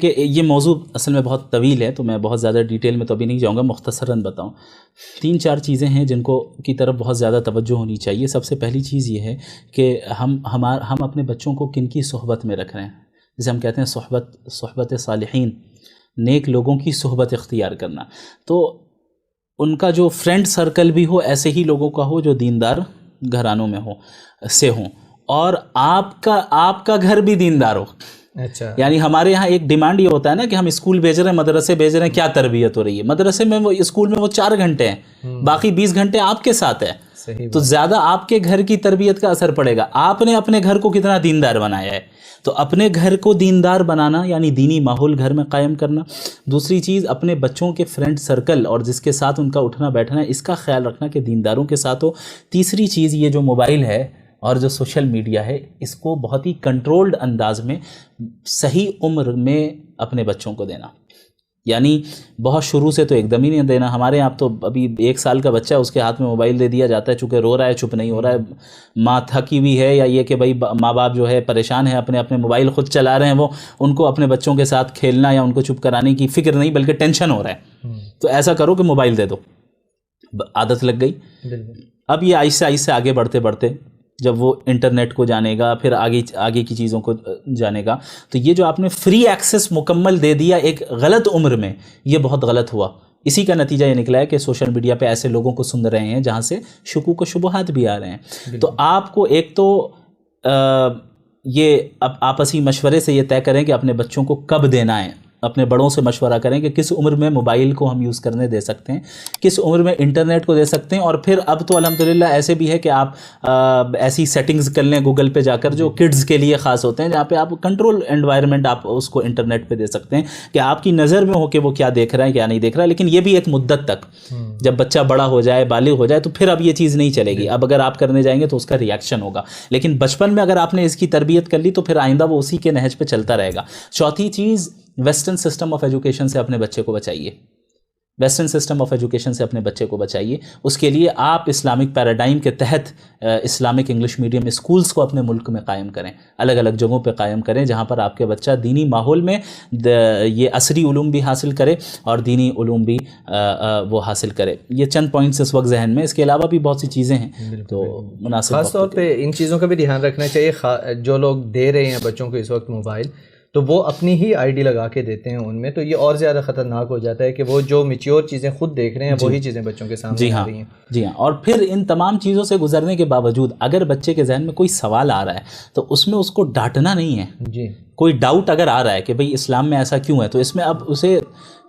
کہ یہ موضوع اصل میں بہت طویل ہے، تو میں بہت زیادہ ڈیٹیل میں تو ابھی نہیں جاؤں گا، مختصراً بتاؤں. 3-4 چیزیں ہیں جن کو کی طرف بہت زیادہ توجہ ہونی چاہیے. سب سے پہلی چیز یہ ہے کہ ہم اپنے بچوں کو کن کی صحبت میں رکھ رہے ہیں. جسے ہم کہتے ہیں صحبت صالحین، نیک لوگوں کی صحبت اختیار کرنا. تو ان کا جو فرینڈ سرکل بھی ہو ایسے ہی لوگوں کا ہو جو دیندار گھرانوں میں ہوں، اور آپ کا گھر بھی دیندار ہو. اچھا، یعنی ہمارے یہاں ایک ڈیمانڈ یہ ہوتا ہے نا کہ ہم اسکول بھیج رہے ہیں، مدرسے بھیج رہے ہیں، کیا تربیت ہو رہی ہے؟ مدرسے میں اسکول میں وہ 4 گھنٹے ہیں، باقی 20 گھنٹے آپ کے ساتھ ہے. تو زیادہ آپ کے گھر کی تربیت کا اثر پڑے گا. آپ نے اپنے گھر کو کتنا دیندار بنایا ہے. تو اپنے گھر کو دیندار بنانا یعنی دینی ماحول گھر میں قائم کرنا. دوسری چیز اپنے بچوں کے فرینڈ سرکل اور جس کے ساتھ ان کا اٹھنا بیٹھنا ہے اس کا خیال رکھنا کہ دینداروں کے ساتھ ہو. تیسری چیز یہ جو موبائل ہے اور جو سوشل میڈیا ہے اس کو بہت ہی کنٹرولڈ انداز میں صحیح عمر میں اپنے بچوں کو دینا. یعنی بہت شروع سے تو ایک دم ہی نہیں دینا. ہمارے یہاں تو ابھی 1 سال کا بچہ ہے، اس کے ہاتھ میں موبائل دے دیا جاتا ہے، چونکہ رو رہا ہے، چپ نہیں ہو رہا ہے، ماں تھکی ہوئی ہے، یا یہ کہ بھائی ماں باپ جو ہے پریشان ہے، اپنے موبائل خود چلا رہے ہیں، وہ ان کو اپنے بچوں کے ساتھ کھیلنا یا ان کو چپ کرانے کی فکر نہیں بلکہ ٹینشن ہو رہا ہے. تو ایسا کرو کہ موبائل دے دو. عادت لگ گئی. اب یہ آہستہ آہستہ آگے بڑھتے جب وہ انٹرنیٹ کو جانے گا، پھر آگے کی چیزوں کو جانے گا، تو یہ جو آپ نے فری ایکسس مکمل دے دیا ایک غلط عمر میں، یہ بہت غلط ہوا. اسی کا نتیجہ یہ نکلا ہے کہ سوشل میڈیا پہ ایسے لوگوں کو سن رہے ہیں جہاں سے شکوک و شبہات بھی آ رہے ہیں. تو آپ کو ایک تو یہ آپسی مشورے سے یہ طے کریں کہ اپنے بچوں کو کب دینا ہے. اپنے بڑوں سے مشورہ کریں کہ کس عمر میں موبائل کو ہم یوز کرنے دے سکتے ہیں، کس عمر میں انٹرنیٹ کو دے سکتے ہیں. اور پھر اب تو الحمدللہ ایسے بھی ہے کہ آپ ایسی سیٹنگز کر لیں گوگل پہ جا کر جو کڈز کے لیے خاص ہوتے ہیں، جہاں پہ آپ کنٹرول انوائرمنٹ آپ اس کو انٹرنیٹ پہ دے سکتے ہیں کہ آپ کی نظر میں ہو کہ وہ کیا دیکھ رہا ہے کیا نہیں دیکھ رہا ہے. لیکن یہ بھی ایک مدت تک، جب بچہ بڑا ہو جائے، بالغ ہو جائے، تو پھر اب یہ چیز نہیں چلے گی. اب اگر آپ کرنے جائیں گے تو اس کا ریئیکشن ہوگا. لیکن بچپن میں اگر آپ نے اس کی تربیت کر لی تو پھر آئندہ وہ اسی کے نہج پہ چلتا رہے گا. چوتھی چیز، ویسٹرن سسٹم آف ایجوکیشن سے اپنے بچے کو بچائیے. ویسٹرن سسٹم آف ایجوکیشن سے اپنے بچے کو بچائیے. اس کے لیے آپ اسلامک پیراڈائم کے تحت اسلامک انگلش میڈیم اسکولز کو اپنے ملک میں قائم کریں، الگ الگ جگہوں پہ قائم کریں، جہاں پر آپ کے بچہ دینی ماحول میں یہ عصری علوم بھی حاصل کرے اور دینی علوم بھی وہ حاصل کرے. یہ چند پوائنٹس اس وقت ذہن میں، اس کے علاوہ بھی بہت سی چیزیں ہیں تو مناسب. خاص طور پہ ان چیزوں کا بھی دھیان رکھنا چاہیے. جو لوگ دے رہے ہیں بچوں کو اس وقت موبائل، تو وہ اپنی ہی آئی ڈی لگا کے دیتے ہیں ان میں، تو یہ اور زیادہ خطرناک ہو جاتا ہے کہ وہ جو میچیور چیزیں خود دیکھ رہے ہیں وہی چیزیں بچوں کے سامنے آ رہی ہیں. جی ہاں. اور پھر ان تمام چیزوں سے گزرنے کے باوجود اگر بچے کے ذہن میں کوئی سوال آ رہا ہے تو اس میں اس کو ڈانٹنا نہیں ہے. جی، کوئی ڈاؤٹ اگر آ رہا ہے کہ بھئی اسلام میں ایسا کیوں ہے، تو اس میں اب اسے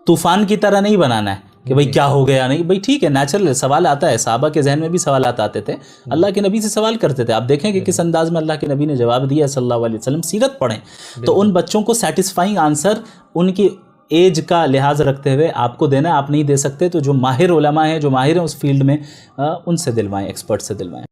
طوفان کی طرح نہیں بنانا ہے کہ بھئی کیا ہو گیا. نہیں بھئی ٹھیک ہے، نیچرل سوال آتا ہے. صحابہ کے ذہن میں بھی سوالات آتے تھے، اللہ کے نبی سے سوال کرتے تھے. آپ دیکھیں کہ کس انداز میں اللہ کے نبی نے جواب دیا صلی اللہ علیہ وسلم. سیرت پڑھیں تو ان بچوں کو سیٹسفائنگ آنسر ان کی ایج کا لحاظ رکھتے ہوئے آپ کو دینا ہے. آپ نہیں دے سکتے تو جو ماہر علماء ہیں، جو ماہر ہیں اس فیلڈ میں، ان سے دلوائیں، ایکسپرٹ سے دلوائیں.